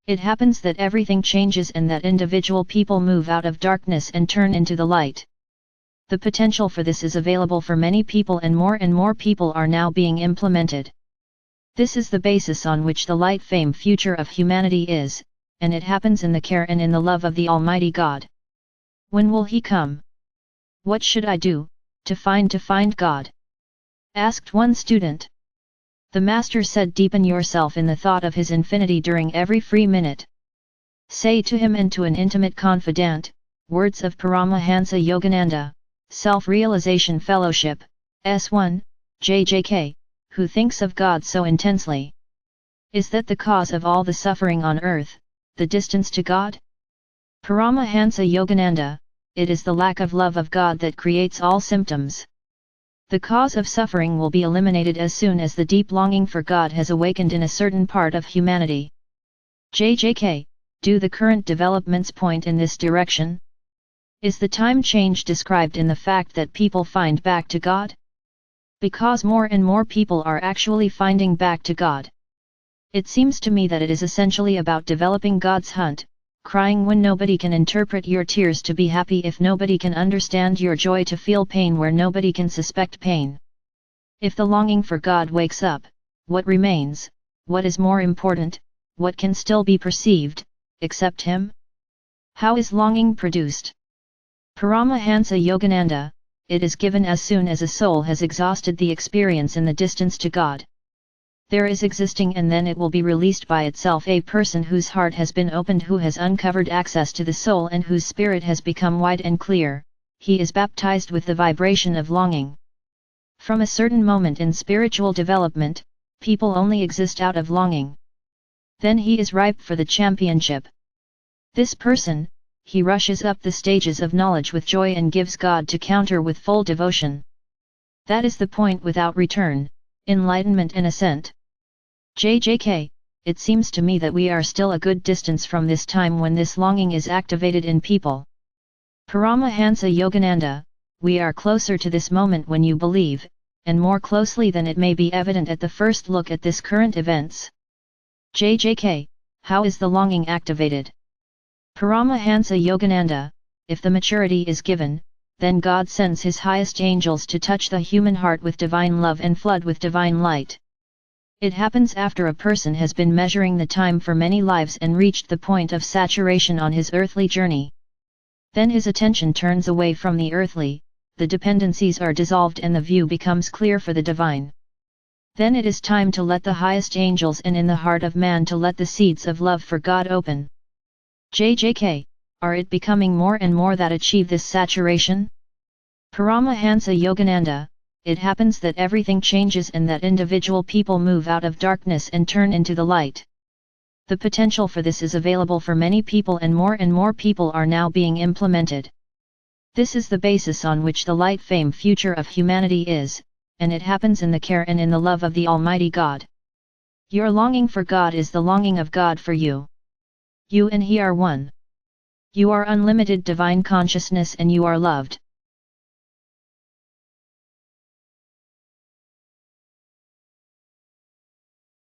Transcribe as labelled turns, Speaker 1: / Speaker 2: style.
Speaker 1: It happens that everything changes and that individual people move out of darkness and turn into the light. The potential for this is available for many people, and more people are now being implemented. This is the basis on which the light fame future of humanity is, and it happens in the care and in the love of the Almighty God. When will He come? What should I do to find God? Asked one student. The Master said, deepen yourself in the thought of His infinity during every free minute. Say to Him and to an intimate confidant, words of Paramahansa Yogananda, Self-Realization Fellowship, S1, JJK, who thinks of God so intensely? Is that the cause of all the suffering on earth, the distance to God? Paramahansa Yogananda, it is the lack of love of God that creates all symptoms. The cause of suffering will be eliminated as soon as the deep longing for God has awakened in a certain part of humanity. JJK, do the current developments point in this direction? Is the time change described in the fact that people find back to God? Because more and more people are actually finding back to God. It seems to me that it is essentially about developing God's hunt, crying when nobody can interpret your tears to be happy, if nobody can understand your joy to feel pain where nobody can suspect pain. If the longing for God wakes up, what remains, what is more important, what can still be perceived, except Him? How is longing produced? Paramahansa Yogananda, it is given as soon as a soul has exhausted the experience in the distance to God. There is existing, and then it will be released by itself. A person whose heart has been opened, who has uncovered access to the soul, and whose spirit has become wide and clear, he is baptized with the vibration of longing. From a certain moment in spiritual development, people only exist out of longing. Then he is ripe for the championship. This person, he rushes up the stages of knowledge with joy and gives God to counter with full devotion. That is the point without return, enlightenment and ascent. JJK, it seems to me that we are still a good distance from this time when this longing is activated in people. Paramahansa Yogananda, we are closer to this moment when you believe, and more closely than it may be evident at the first look at this current events. JJK, how is the longing activated? Paramahansa Yogananda, if the maturity is given, then God sends His highest angels to touch the human heart with divine love and flood with divine light. It happens after a person has been measuring the time for many lives and reached the point of saturation on his earthly journey. Then his attention turns away from the earthly, the dependencies are dissolved and the view becomes clear for the divine. Then it is time to let the highest angels and in the heart of man to let the seeds of love for God open. JJK, are it becoming more and more that achieve this saturation? Paramahansa Yogananda, it happens that everything changes and that individual people move out of darkness and turn into the light. The potential for this is available for many people, and more people are now being implemented. This is the basis on which the light fame future of humanity is, and it happens in the care and in the love of the Almighty God. Your longing for God is the longing of God for you. You and He are one. You are unlimited divine consciousness and you are loved.